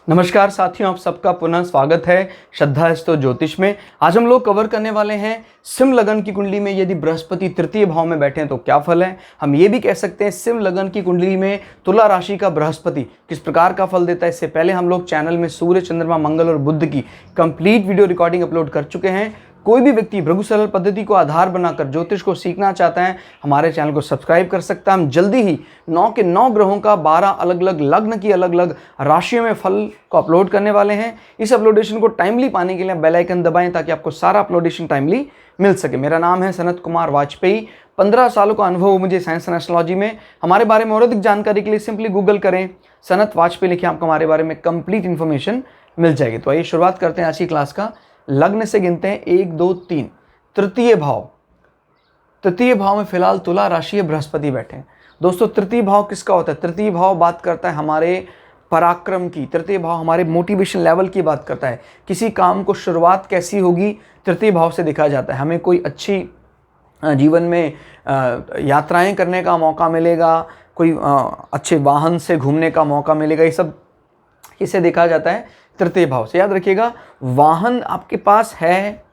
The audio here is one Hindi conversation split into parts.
नमस्कार साथियों, आप सबका पुनः स्वागत है श्रद्धास्तु ज्योतिष में। आज हम लोग कवर करने वाले हैं सिंह लगन की कुंडली में यदि बृहस्पति तृतीय भाव में बैठे हैं तो क्या फल है। हम ये भी कह सकते हैं सिंह लगन की कुंडली में तुला राशि का बृहस्पति किस प्रकार का फल देता है। इससे पहले हम लोग चैनल में सूर्य, चंद्रमा, मंगल और बुध की कंप्लीट वीडियो रिकॉर्डिंग अपलोड कर चुके हैं। कोई भी व्यक्ति भृगु सरल पद्धति को आधार बनाकर ज्योतिष को सीखना चाहता है, हमारे चैनल को सब्सक्राइब कर सकता है। हम जल्दी ही 9 के 9 ग्रहों का 12 अलग अलग लग्न की अलग अलग राशियों में फल को अपलोड करने वाले हैं। इस अपलोडेशन को टाइमली पाने के लिए बेल आइकन दबाएं ताकि आपको सारा अपलोडेशन टाइमली मिल सके। मेरा नाम है सनत कुमार वाजपेयी। 15 सालों का अनुभव मुझे साइंस एंड एस्ट्रोलॉजी में। हमारे बारे में और अधिक जानकारी के लिए सिंपली गूगल करें, सनत वाजपेयी लिखें, आपको हमारे बारे में कंप्लीट इन्फॉर्मेशन मिल जाएगी। तो आइए शुरुआत करते हैं आज की क्लास का। लग्न से गिनते हैं 1, 2, 3। तृतीय भाव में फिलहाल तुला राशि है, बृहस्पति बैठे हैं। दोस्तों, तृतीय भाव किसका होता है? तृतीय भाव बात करता है हमारे पराक्रम की। तृतीय भाव हमारे मोटिवेशन लेवल की बात करता है। किसी काम को शुरुआत कैसी होगी, तृतीय भाव से देखा जाता है। हमें कोई अच्छी जीवन में यात्राएं करने का मौका मिलेगा, कोई अच्छे वाहन से घूमने का मौका मिलेगा, ये सब इसे देखा जाता है तृतीय भाव से। याद रखिएगा, वाहन आपके पास है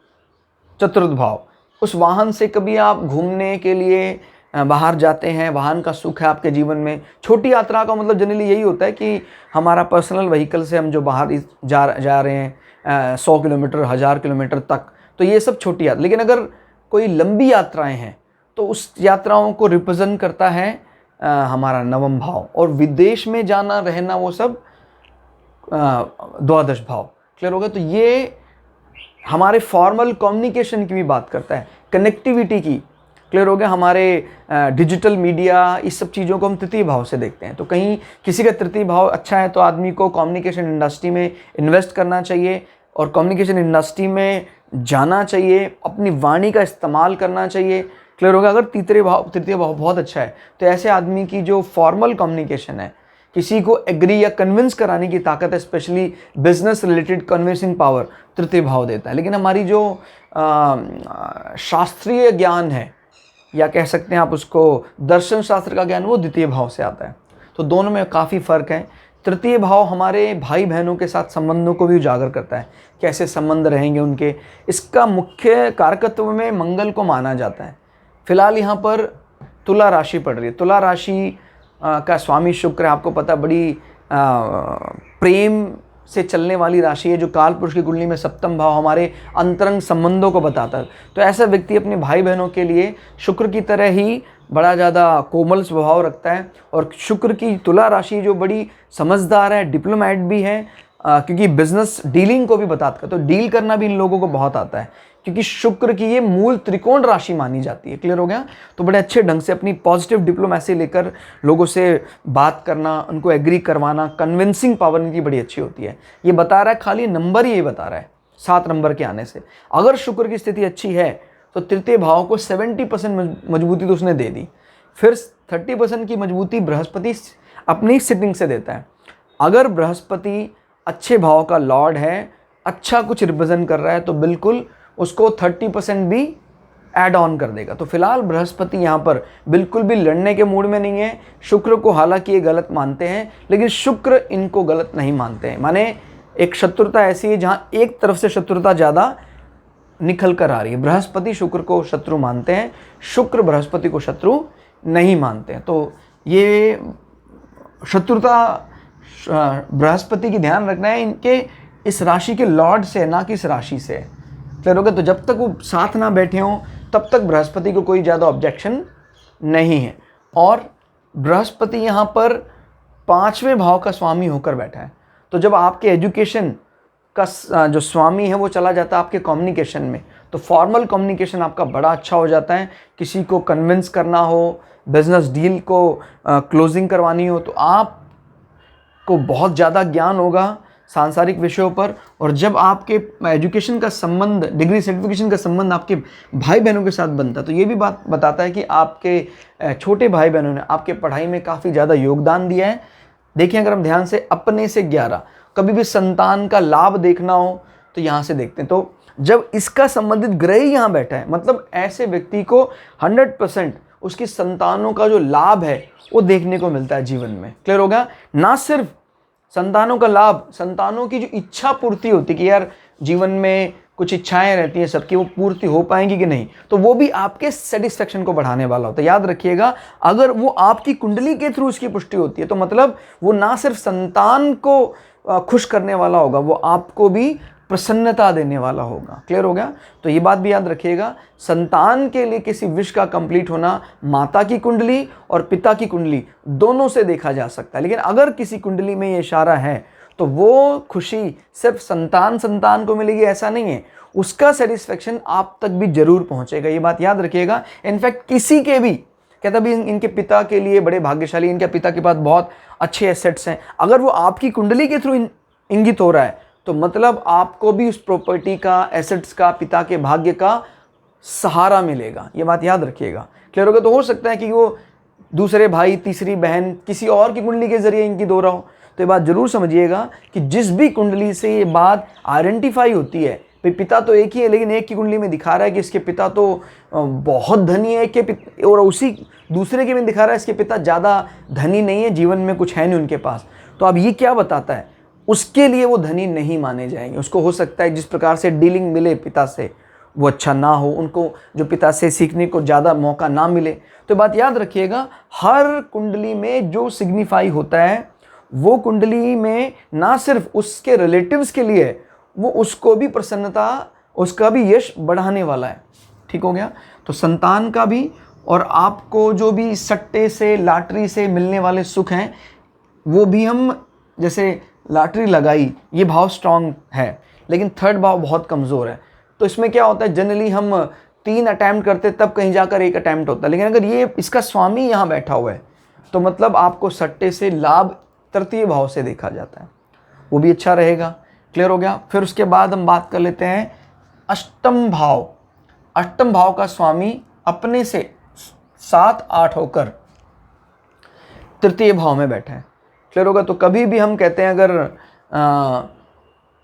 चतुर्थ भाव, उस वाहन से कभी आप घूमने के लिए बाहर जाते हैं, वाहन का सुख है आपके जीवन में। छोटी यात्रा का मतलब जनरली यही होता है कि हमारा पर्सनल व्हीकल से हम जो बाहर जा रहे हैं 100 किलोमीटर, 1000 किलोमीटर तक, तो ये सब छोटी यात्रा। लेकिन अगर कोई लंबी यात्राएं हैं तो उस यात्राओं को रिप्रेजेंट करता है हमारा नवम भाव, और विदेश में जाना, रहना, वो सब द्वादश भाव। क्लियर होगा? तो ये हमारे फॉर्मल कम्युनिकेशन की भी बात करता है, कनेक्टिविटी की। क्लियर हो गया? हमारे डिजिटल मीडिया, इस सब चीज़ों को हम तृतीय भाव से देखते हैं। तो कहीं किसी का तृतीय भाव अच्छा है तो आदमी को कम्युनिकेशन इंडस्ट्री में इन्वेस्ट करना चाहिए और कम्युनिकेशन इंडस्ट्री में जाना चाहिए, अपनी वाणी का इस्तेमाल करना चाहिए। क्लियर होगा? अगर तृतीय भाव बहुत अच्छा है तो ऐसे आदमी की जो फॉर्मल कम्युनिकेशन है, किसी को एग्री या कन्विंस कराने की ताकत है, specially business related convincing power, तृतीय भाव देता है। लेकिन हमारी जो शास्त्रीय ज्ञान है, या कह सकते हैं आप उसको दर्शन शास्त्र का ज्ञान, वो द्वितीय भाव से आता है। तो दोनों में काफ़ी फ़र्क है। तृतीय भाव हमारे भाई बहनों के साथ संबंधों को भी उजागर करता है, कैसे संबंध रहेंगे उनके। इसका मुख्य कारकत्व में मंगल को माना जाता है। फिलहाल यहाँ पर तुला राशि पड़ रही है। तुला राशि का स्वामी शुक्र है, आपको पता, बड़ी प्रेम से चलने वाली राशि है, जो काल पुरुष की कुंडली में सप्तम भाव हमारे अंतरंग संबंधों को बताता है। तो ऐसा व्यक्ति अपने भाई बहनों के लिए शुक्र की तरह ही बड़ा ज़्यादा कोमल स्वभाव रखता है। और शुक्र की तुला राशि जो बड़ी समझदार है, डिप्लोमैट भी है, क्योंकि बिजनेस डीलिंग को भी बताता है, तो डील करना भी इन लोगों को बहुत आता है, क्योंकि शुक्र की ये मूल त्रिकोण राशि मानी जाती है। क्लियर हो गया? तो बड़े अच्छे ढंग से अपनी पॉजिटिव डिप्लोमेसी लेकर लोगों से बात करना, उनको एग्री करवाना, कन्विंसिंग पावर इनकी बड़ी अच्छी होती है। ये बता रहा है, खाली नंबर ही ये बता रहा है 7 नंबर के आने से। अगर शुक्र की स्थिति अच्छी है तो तृतीय भाव को 70% मजबूती तो उसने दे दी, फिर 30% की मजबूती बृहस्पति अपनी सिटिंग से देता है। अगर बृहस्पति अच्छे भाव का लॉर्ड है, अच्छा कुछ रिप्रेजेंट कर रहा है, तो बिल्कुल उसको 30% भी ऐड ऑन कर देगा। तो फिलहाल बृहस्पति यहाँ पर बिल्कुल भी लड़ने के मूड में नहीं है। शुक्र को हालांकि ये गलत मानते हैं, लेकिन शुक्र इनको गलत नहीं मानते हैं। माने एक शत्रुता ऐसी है जहाँ एक तरफ से शत्रुता ज़्यादा निकल कर आ रही है। बृहस्पति शुक्र को शत्रु मानते हैं, शुक्र बृहस्पति को शत्रु नहीं मानते हैं। तो ये शत्रुता बृहस्पति की ध्यान रखना है, इनके इस राशि के लॉर्ड से, ना कि इस राशि से। क्लियर हो गया? तो जब तक वो साथ ना बैठे हों तब तक बृहस्पति को कोई ज़्यादा ऑब्जेक्शन नहीं है। और बृहस्पति यहाँ पर 5वें भाव का स्वामी होकर बैठा है। तो जब आपके एजुकेशन का जो स्वामी है वो चला जाता है आपके कम्युनिकेशन में, तो फॉर्मल कम्युनिकेशन आपका बड़ा अच्छा हो जाता है। किसी को कन्विंस करना हो, बिजनेस डील को क्लोजिंग करवानी हो, तो आपको बहुत ज़्यादा ज्ञान होगा सांसारिक विषयों पर। और जब आपके एजुकेशन का संबंध, डिग्री सर्टिफिकेशन का संबंध आपके भाई बहनों के साथ बनता है, तो ये भी बात बताता है कि आपके छोटे भाई बहनों ने आपके पढ़ाई में काफ़ी ज़्यादा योगदान दिया है। देखिए, अगर हम ध्यान से अपने से 11, कभी भी संतान का लाभ देखना हो तो यहाँ से देखते हैं। तो जब इसका संबंधित ग्रह ही यहाँ बैठा है, मतलब ऐसे व्यक्ति को 100% उसकी संतानों का जो लाभ है वो देखने को मिलता है जीवन में। क्लियर होगा? ना सिर्फ संतानों का लाभ, संतानों की जो इच्छा पूर्ति होती है कि यार जीवन में कुछ इच्छाएं रहती हैं सबकी, वो पूर्ति हो पाएंगी कि नहीं, तो वो भी आपके सेटिस्फेक्शन को बढ़ाने वाला होता है। याद रखिएगा, अगर वो आपकी कुंडली के थ्रू इसकी पुष्टि होती है तो मतलब वो ना सिर्फ संतान को खुश करने वाला होगा, वो आपको भी प्रसन्नता देने वाला होगा। क्लियर हो गया? तो ये बात भी याद रखिएगा, संतान के लिए किसी विश का कंप्लीट होना माता की कुंडली और पिता की कुंडली दोनों से देखा जा सकता है। लेकिन अगर किसी कुंडली में ये इशारा है तो वो खुशी सिर्फ संतान को मिलेगी ऐसा नहीं है, उसका सेटिस्फेक्शन आप तक भी जरूर पहुंचेगा। ये बात याद रखिएगा। इनफैक्ट किसी के भी कहता भी इनके पिता के लिए बड़े भाग्यशाली, इनके पिता के पास बहुत अच्छे एसेट्स हैं, अगर वो आपकी कुंडली के थ्रू इंगित हो रहा है तो मतलब आपको भी उस प्रॉपर्टी का, एसेट्स का, पिता के भाग्य का सहारा मिलेगा। ये बात याद रखिएगा। क्लियर होगा? तो हो सकता है कि वो दूसरे भाई, तीसरी बहन किसी और की कुंडली के जरिए इंगित हो रहा हो। तो ये बात जरूर समझिएगा कि जिस भी कुंडली से ये बात आइडेंटिफाई होती है, भाई पिता तो एक ही है लेकिन एक की कुंडली में दिखा रहा है कि इसके पिता तो बहुत धनी है, और उसी दूसरे के में दिखा रहा है इसके पिता ज़्यादा धनी नहीं है, जीवन में कुछ है नहीं उनके पास, तो अब ये क्या बताता है? उसके लिए वो धनी नहीं माने जाएंगे। उसको हो सकता है जिस प्रकार से डीलिंग मिले पिता से वो अच्छा ना हो, उनको जो पिता से सीखने को ज़्यादा मौका ना मिले। तो बात याद रखिएगा, हर कुंडली में जो सिग्निफाई होता है वो कुंडली में ना सिर्फ उसके रिलेटिव्स के लिए, वो उसको भी प्रसन्नता, उसका भी यश बढ़ाने वाला है। ठीक हो गया? तो संतान का भी और आपको जो भी सट्टे से, लॉटरी से मिलने वाले सुख हैं वो भी हम, जैसे लॉटरी लगाई, ये भाव स्ट्रांग है लेकिन थर्ड भाव बहुत कमज़ोर है, तो इसमें क्या होता है, जनरली हम 3 अटैम्प्ट करते तब कहीं जाकर 1 अटैम्प्ट होता है। लेकिन अगर ये इसका स्वामी यहाँ बैठा हुआ है तो मतलब आपको सट्टे से लाभ तृतीय भाव से देखा जाता है, वो भी अच्छा रहेगा। क्लियर हो गया? फिर उसके बाद हम बात कर लेते हैं अष्टम भाव। अष्टम भाव का स्वामी अपने से 7-8 होकर तृतीय भाव में बैठा है। क्लियर होगा? तो कभी भी हम कहते हैं अगर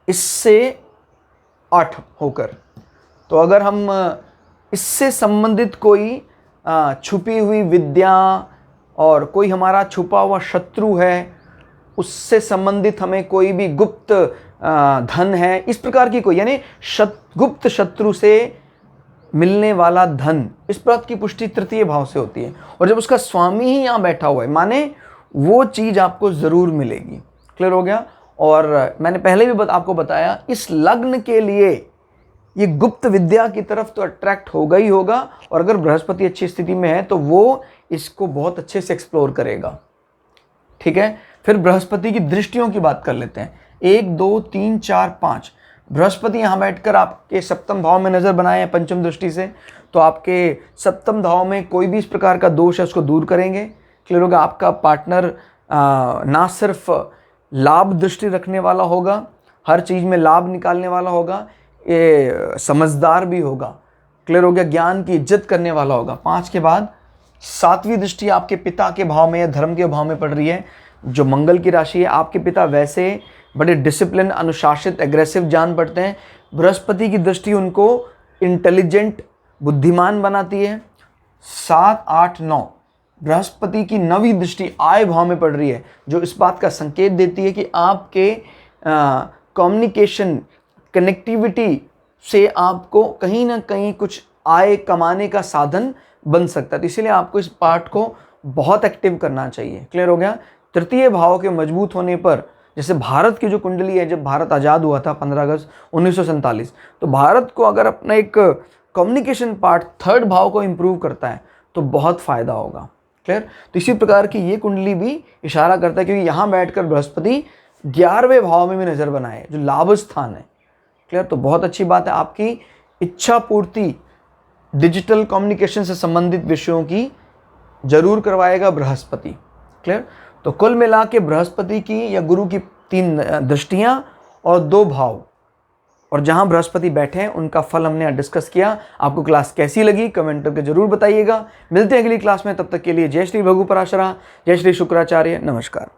इससे 8 होकर, तो अगर हम इससे संबंधित कोई छुपी हुई विद्या और कोई हमारा छुपा हुआ शत्रु है, उससे संबंधित हमें कोई भी गुप्त धन है, इस प्रकार की कोई, यानी गुप्त शत्रु से मिलने वाला धन, इस बात की पुष्टि तृतीय भाव से होती है। और जब उसका स्वामी ही यहाँ बैठा हुआ है माने वो चीज़ आपको ज़रूर मिलेगी। क्लियर हो गया? और मैंने पहले भी आपको बताया, इस लग्न के लिए ये गुप्त विद्या की तरफ तो अट्रैक्ट होगा ही होगा, और अगर बृहस्पति अच्छी स्थिति में है तो वो इसको बहुत अच्छे से एक्सप्लोर करेगा। ठीक है? फिर बृहस्पति की दृष्टियों की बात कर लेते हैं। 1, 2, 3, 4, 5 बृहस्पति यहाँ बैठकर आपके सप्तम भाव में नज़र बनाए हैं पंचम दृष्टि से, तो आपके सप्तम भाव में कोई भी इस प्रकार का दोष है उसको दूर करेंगे। क्लियर होगा? आपका पार्टनर ना सिर्फ लाभ दृष्टि रखने वाला होगा, हर चीज़ में लाभ निकालने वाला होगा, ये समझदार भी होगा। क्लियर हो गया? ज्ञान की इज्जत करने वाला होगा। 5 के बाद 7वीं दृष्टि आपके पिता के भाव में या धर्म के भाव में पड़ रही है, जो मंगल की राशि है। आपके पिता वैसे बड़े डिसिप्लिन, अनुशासित, एग्रेसिव जान पड़ते हैं। बृहस्पति की दृष्टि उनको इंटेलिजेंट, बुद्धिमान बनाती है। 7, 8, 9 बृहस्पति की 9वीं दृष्टि आय भाव में पड़ रही है, जो इस बात का संकेत देती है कि आपके कम्युनिकेशन, कनेक्टिविटी से आपको कहीं ना कहीं कुछ आय कमाने का साधन बन सकता है। तो इसीलिए आपको इस पार्ट को बहुत एक्टिव करना चाहिए। क्लियर हो गया? तृतीय भाव के मजबूत होने पर, जैसे भारत की जो कुंडली है, जब भारत आज़ाद हुआ था 15 अगस्त 1947, तो भारत को अगर अपना एक कम्युनिकेशन पार्ट थर्ड भाव को इम्प्रूव करता है तो बहुत फ़ायदा होगा। क्लियर? तो इसी प्रकार की ये कुंडली भी इशारा करता है, क्योंकि यहाँ बैठकर बृहस्पति 11वें भाव में भी नज़र बनाए, जो लाभ स्थान है। क्लियर? तो बहुत अच्छी बात है। आपकी इच्छा पूर्ति डिजिटल कम्युनिकेशन से संबंधित विषयों की जरूर करवाएगा बृहस्पति। क्लियर? तो कुल मिला के बृहस्पति की या गुरु की 3 दृष्टियां और 2 भाव, और जहां बृहस्पति बैठे हैं उनका फल हमने डिस्कस किया। आपको क्लास कैसी लगी कमेंट करके जरूर बताइएगा। मिलते हैं अगली क्लास में, तब तक के लिए जय श्री भगु पराशरा, जय श्री शुक्राचार्य, नमस्कार।